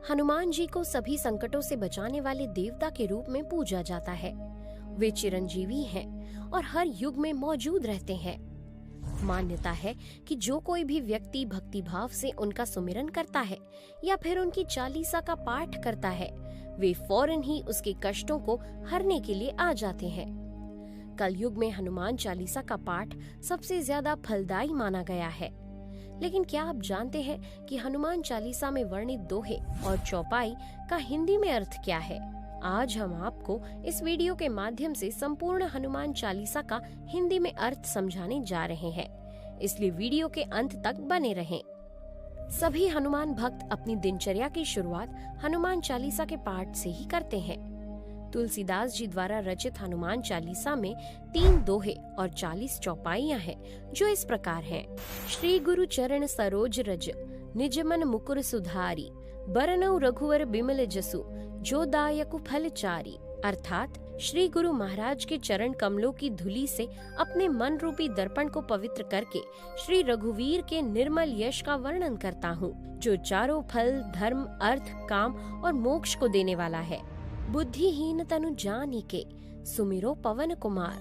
हनुमान जी को सभी संकटों से बचाने वाले देवता के रूप में पूजा जाता है। वे चिरंजीवी हैं और हर युग में मौजूद रहते हैं। मान्यता है कि जो कोई भी व्यक्ति भक्ति भाव से उनका सुमिरन करता है या फिर उनकी चालीसा का पाठ करता है, वे फौरन ही उसके कष्टों को हरने के लिए आ जाते हैं। कलयुग में हनुमान चालीसा का पाठ सबसे ज्यादा फलदायी माना गया है। लेकिन क्या आप जानते हैं कि हनुमान चालीसा में वर्णित दोहे और चौपाई का हिंदी में अर्थ क्या है? आज हम आपको इस वीडियो के माध्यम से संपूर्ण हनुमान चालीसा का हिंदी में अर्थ समझाने जा रहे हैं, इसलिए वीडियो के अंत तक बने रहें। सभी हनुमान भक्त अपनी दिनचर्या की शुरुआत हनुमान चालीसा के पाठ से ही करते हैं। तुलसीदास जी द्वारा रचित हनुमान चालीसा में 3 दोहे और 40 चौपाइयाँ हैं, जो इस प्रकार हैं। श्री गुरु चरण सरोज रज, निज मन मुकुर सुधारी, बरनऊ रघुवर बिमल जसु, जो दायकु फल चारी। अर्थात श्री गुरु महाराज के चरण कमलों की धूलि से अपने मन रूपी दर्पण को पवित्र करके श्री रघुवीर के निर्मल यश का वर्णन करता हूँ, जो चारों फल, धर्म, अर्थ, काम और मोक्ष को देने वाला है। बुद्धिहीन तनु जानिके, सुमिरो पवन कुमार,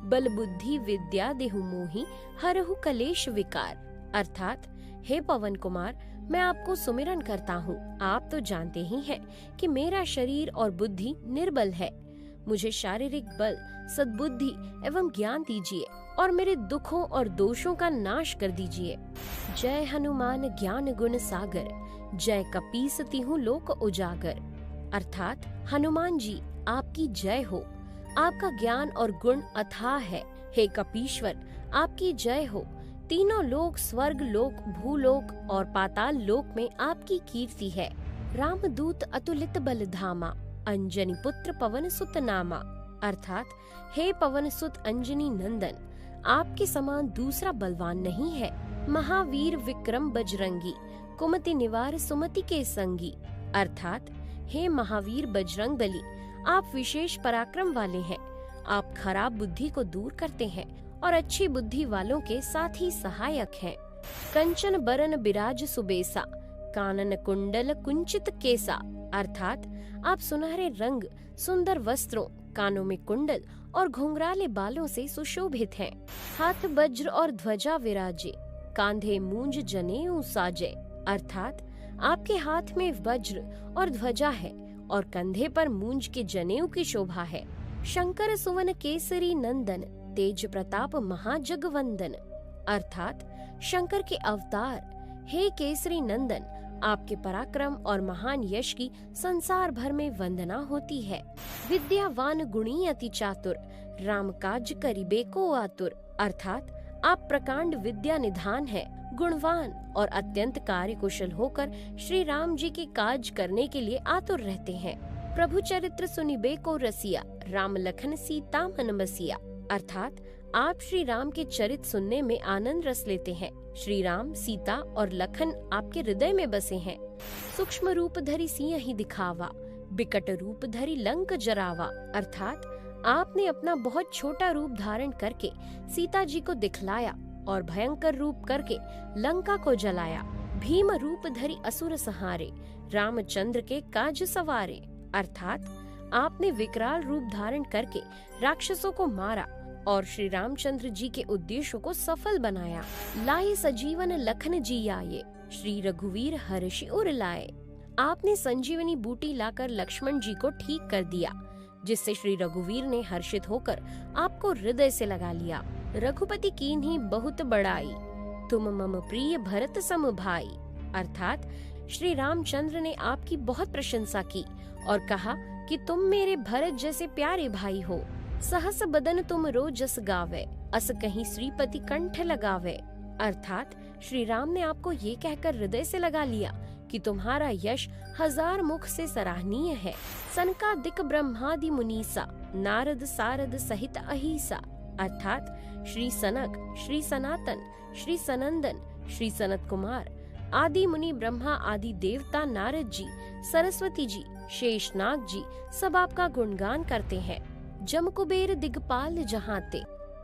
बल बुद्धि विद्या देहु मोहि, हरहु कलेश विकार। अर्थात हे पवन कुमार, मैं आपको सुमिरन करता हूँ। आप तो जानते ही हैं कि मेरा शरीर और बुद्धि निर्बल है। मुझे शारीरिक बल, सद्बुद्धि एवं ज्ञान दीजिए और मेरे दुखों और दोषों का नाश कर दीजिए। जय हनुमान ज्ञान गुण सागर, जय कपीसती हूँ लोक उजागर। अर्थात हनुमान जी, आपकी जय हो। आपका ज्ञान और गुण अथाह है। हे कपीश्वर, आपकी जय हो। तीनों लोक, स्वर्ग लोक, भूलोक और पाताल लोक में आपकी कीर्ति है। रामदूत अतुलित बल धामा, अंजनी पुत्र पवन सुत नामा। अर्थात हे पवन सुत अंजनी नंदन, आपके समान दूसरा बलवान नहीं है। महावीर विक्रम बजरंगी, कुमति निवार सुमति के संगी। अर्थात हे महावीर बजरंग बली, आप विशेष पराक्रम वाले हैं। आप खराब बुद्धि को दूर करते हैं और अच्छी बुद्धि वालों के साथ ही सहायक हैं। कंचन बरन बिराज सुबेसा, कानन कुंडल कुंचित केसा। अर्थात आप सुनहरे रंग, सुंदर वस्त्रों, कानों में कुंडल और घुंघराले बालों से सुशोभित हैं। हाथ वज्र और ध्वजा विराजे, कांधे मूंज जनेऊ साजे। अर्थात आपके हाथ में वज्र और ध्वजा है और कंधे पर मूंज के जनेऊ की शोभा है। शंकर सुवन केसरी नंदन, तेज प्रताप महाजगवंदन। अर्थात शंकर के अवतार, हे केसरी नंदन, आपके पराक्रम और महान यश की संसार भर में वंदना होती है। विद्यावान गुणी अति चातुर, राम काज करिबे को आतुर। अर्थात आप प्रकांड विद्या निधान है, गुणवान और अत्यंत कार्य कुशल होकर श्री राम जी के काज करने के लिए आतुर रहते हैं। प्रभु चरित्र सुनिबे को रसिया, राम लखन सीता मन बसिया। अर्थात आप श्री राम के चरित सुनने में आनंद रस लेते हैं। श्री राम, सीता और लखन आपके हृदय में बसे हैं। सूक्ष्म रूप धरि सिंह ही दिखावा, बिकट रूप धरि लंक जरावा। अर्थात आपने अपना बहुत छोटा रूप धारण करके सीता जी को दिखलाया और भयंकर रूप करके लंका को जलाया। भीम रूप धरि असुर सहारे, रामचंद्र के काज सवारे। अर्थात आपने विकराल रूप धारण करके राक्षसों को मारा और श्री रामचंद्र जी के उद्देश्यों को सफल बनाया। लाए सजीवन लखन जी आये, श्री रघुवीर हर्षि उर लाए। आपने संजीवनी बूटी लाकर लक्ष्मण जी को ठीक कर दिया, जिससे श्री रघुवीर ने हर्षित होकर आपको हृदय से लगा लिया। रघुपति कीन्ही बहुत बड़ाई, तुम मम प्रिय भरत सम भाई। अर्थात श्री रामचंद्र ने आपकी बहुत प्रशंसा की और कहा कि तुम मेरे भरत जैसे प्यारे भाई हो। सहस बदन तुम रोजस गावे, अस कहीं श्रीपति कंठ लगावे। अर्थात श्री राम ने आपको ये कहकर हृदय से लगा लिया कि तुम्हारा यश 1000 मुख से सराहनीय है। सनकादिक ब्रह्मादि मुनीसा, नारद सारद सहित अहिसा। अर्थात श्री सनक, श्री सनातन, श्री सनंदन, श्री सनत कुमार आदि मुनि, ब्रह्मा आदि देवता, नारद जी, सरस्वती जी, शेषनाग जी सब आपका गुणगान करते हैं। जम कुबेर दिगपाल जहांते,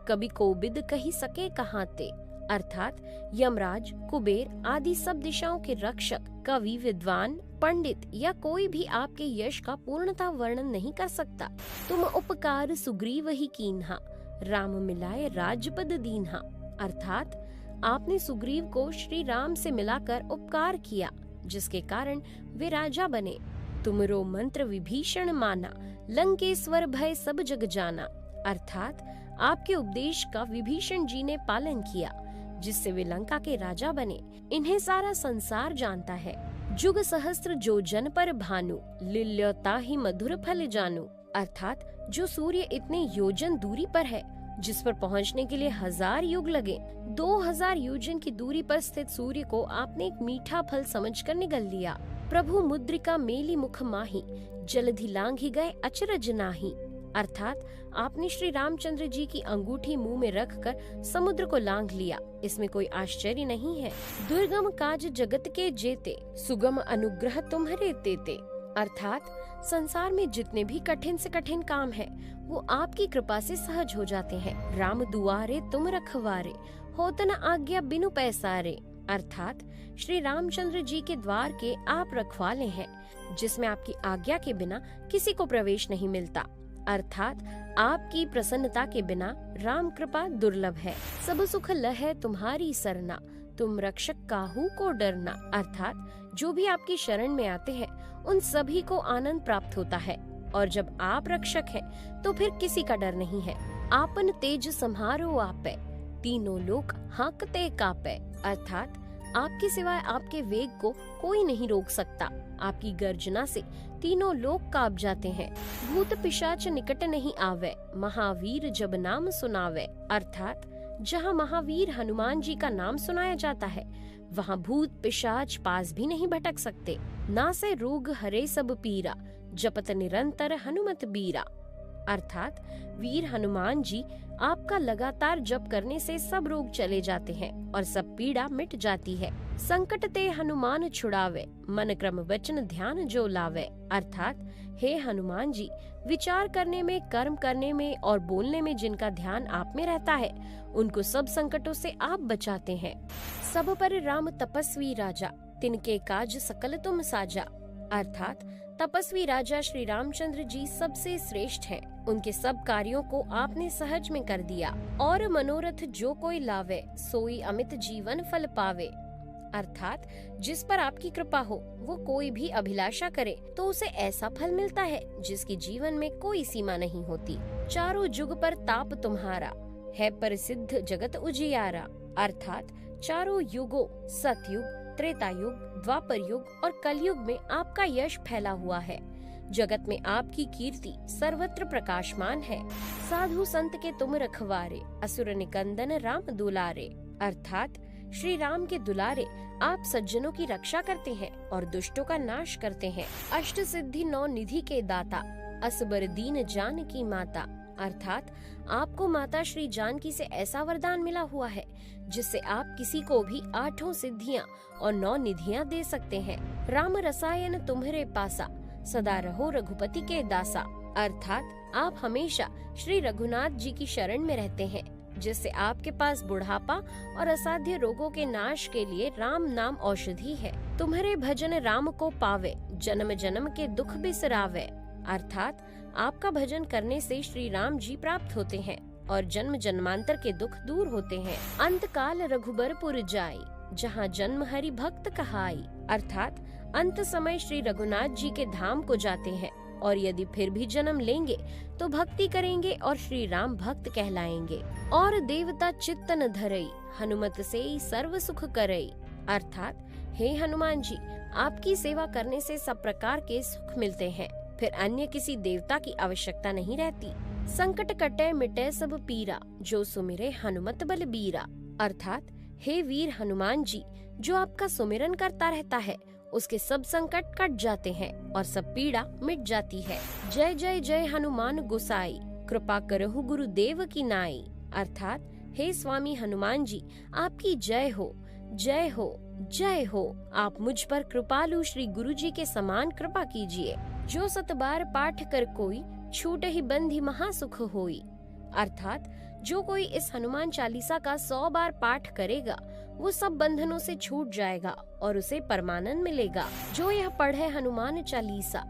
कभी कोबिद कही सके कहाते। अर्थात यमराज, कुबेर आदि सब दिशाओं के रक्षक, कवि, विद्वान, पंडित या कोई भी आपके यश का पूर्णतः वर्णन नहीं कर सकता। तुम उपकार सुग्रीव ही कीन्हा, राम मिलाए राजपद दीन्हा। अर्थात आपने सुग्रीव को श्री राम से मिलाकर उपकार किया, जिसके कारण वे राजा बने। तुमरो मंत्र विभीषण माना, लंकेश्वर भय सब जग जाना। अर्थात आपके उपदेश का विभीषण जी ने पालन किया, जिससे वे लंका के राजा बने। इन्हें सारा संसार जानता है। जुग सहस्त्र जो जन पर भानु, लील्योता ही मधुर फल जानू। अर्थात जो सूर्य इतने योजन दूरी पर है, जिस पर पहुंचने के लिए 1000 युग लगे, 2000 योजन की दूरी पर स्थित सूर्य को आपने एक मीठा फल समझकर निगल लिया। प्रभु मुद्रिका मेली मुख माही, जलधि लांघी गए अचरज नाही। अर्थात आपने श्री रामचंद्र जी की अंगूठी मुंह में रखकर समुद्र को लांघ लिया। इसमें कोई आश्चर्य नहीं है। दुर्गम काज जगत के जेते, सुगम अनुग्रह तुम्हारे तेते। अर्थात संसार में जितने भी कठिन से कठिन काम है, वो आपकी कृपा से सहज हो जाते हैं। राम दुआरे तुम रखवारे, होत न आज्ञा बिनु पैसारे। अर्थात श्री रामचंद्र जी के द्वार के आप रखवाले हैं, जिसमें आपकी आज्ञा के बिना किसी को प्रवेश नहीं मिलता। अर्थात आपकी प्रसन्नता के बिना राम कृपा दुर्लभ है। सब सुख लहै तुम्हारी सरना, तुम रक्षक काहू को डरना। अर्थात जो भी आपकी शरण में आते हैं, उन सभी को आनंद प्राप्त होता है, और जब आप रक्षक हैं, तो फिर किसी का डर नहीं है। आपन तेज सम्हारो आपे, तीनों लोक हांकते कापे। अर्थात आपके सिवाय आपके वेग को कोई नहीं रोक सकता। आपकी गर्जना से तीनों लोक कांप जाते हैं। भूत पिशाच निकट नहीं आवे, महावीर जब नाम सुनावे। अर्थात जहाँ महावीर हनुमान जी का नाम सुनाया जाता है, वहाँ भूत पिशाच पास भी नहीं भटक सकते। ना से रोग हरे सब पीरा, जपत निरंतर हनुमत बीरा। अर्थात वीर हनुमान जी आपका लगातार जप करने से सब रोग चले जाते हैं और सब पीड़ा मिट जाती है। संकट ते हनुमान छुड़ावे, मन क्रम वचन ध्यान जो लावे। अर्थात हे हनुमान जी, विचार करने में, कर्म करने में और बोलने में जिनका ध्यान आप में रहता है, उनको सब संकटों से आप बचाते हैं। सब पर राम तपस्वी राजा, तिनके काज सकल तुम साजा। अर्थात तपस्वी राजा श्री रामचंद्र जी सबसे श्रेष्ठ हैं। उनके सब कार्यों को आपने सहज में कर दिया। और मनोरथ जो कोई लावे, सोई अमित जीवन फल पावे। अर्थात जिस पर आपकी कृपा हो, वो कोई भी अभिलाषा करे तो उसे ऐसा फल मिलता है जिसकी जीवन में कोई सीमा नहीं होती। चारों जुग पर ताप तुम्हारा, है प्रसिद्ध जगत उजियारा। अर्थात चारों युगों, सतयुग, त्रेता युग, द्वापर युग और कलयुग में आपका यश फैला हुआ है। जगत में आपकी कीर्ति सर्वत्र प्रकाशमान है। साधु संत के तुम रखवारे, असुर निकंदन राम दुलारे। अर्थात श्री राम के दुलारे आप सज्जनों की रक्षा करते हैं और दुष्टों का नाश करते हैं। अष्ट सिद्धि 9 निधि के दाता, असबर दीन जान की माता। अर्थात आपको माता श्री जानकी से ऐसा वरदान मिला हुआ है, जिससे आप किसी को भी 8 सिद्धियां और 9 निधियां दे सकते हैं। राम रसायन तुम्हारे पासा, सदा रहो रघुपति के दासा। अर्थात आप हमेशा श्री रघुनाथ जी की शरण में रहते हैं, जिससे आपके पास बुढ़ापा और असाध्य रोगों के नाश के लिए राम नाम औषधि है। तुम्हारे भजन राम को पावे, जन्म जन्म के दुख बिसरावे। अर्थात आपका भजन करने से श्री राम जी प्राप्त होते हैं और जन्म जन्मांतर के दुख दूर होते हैं। अंत काल रघुबरपुर जाई, जहाँ जन्म हरि भक्त कहाई। अर्थात अंत समय श्री रघुनाथ जी के धाम को जाते हैं, और यदि फिर भी जन्म लेंगे तो भक्ति करेंगे और श्री राम भक्त कहलाएंगे। और देवता चित्तन धरई, हनुमत से सर्व सुख करई। अर्थात हे हनुमान जी, आपकी सेवा करने से सब प्रकार के सुख मिलते हैं, फिर अन्य किसी देवता की आवश्यकता नहीं रहती। संकट कटे मिटे सब पीरा, जो सुमिरे हनुमत बल बीरा। अर्थात हे वीर हनुमान जी, जो आपका सुमिरन करता रहता है, उसके सब संकट कट जाते हैं और सब पीड़ा मिट जाती है। जय जय जय हनुमान गोसाई, कृपा करहु गुरुदेव की नाई। अर्थात हे स्वामी हनुमान जी, आपकी जय हो, जय हो, जय हो। आप मुझ पर कृपालु श्री गुरु जी के समान कृपा कीजिए। जो 7 बार पाठ कर कोई, छूट ही बंधी महासुख होई। अर्थात जो कोई इस हनुमान चालीसा का 100 बार पाठ करेगा, वो सब बंधनों से छूट जाएगा और उसे परमानंद मिलेगा। जो यह पढ़े हनुमान चालीसा,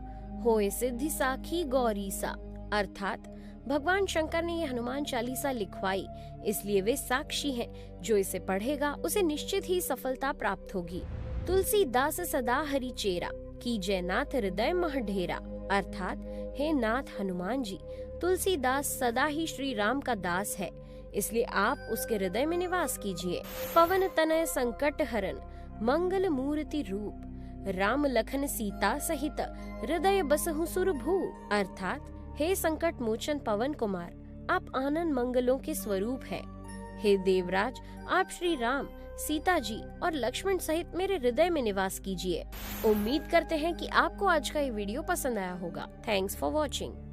होए सिद्धि साखी गौरीसा। अर्थात भगवान शंकर ने ये हनुमान चालीसा लिखवाई, इसलिए वे साक्षी हैं। जो इसे पढ़ेगा उसे निश्चित ही सफलता प्राप्त होगी। तुलसीदास सदा हरि चेरा, कीजय नाथ हृदय मह ढेरा। अर्थात हे नाथ हनुमान जी, तुलसीदास सदा ही श्री राम का दास है, इसलिए आप उसके हृदय में निवास कीजिए। पवन तनय संकट हरन, मंगल मूर्ति रूप, राम लखन सीता सहित, हृदय बसहु सुरभू। अर्थात हे संकट मोचन पवन कुमार, आप आनंद मंगलों के स्वरूप हैं। हे देवराज, आप श्री राम, सीता जी और लक्ष्मण सहित मेरे हृदय में निवास कीजिए। उम्मीद करते हैं कि आपको आज का ये वीडियो पसंद आया होगा। Thanks for watching.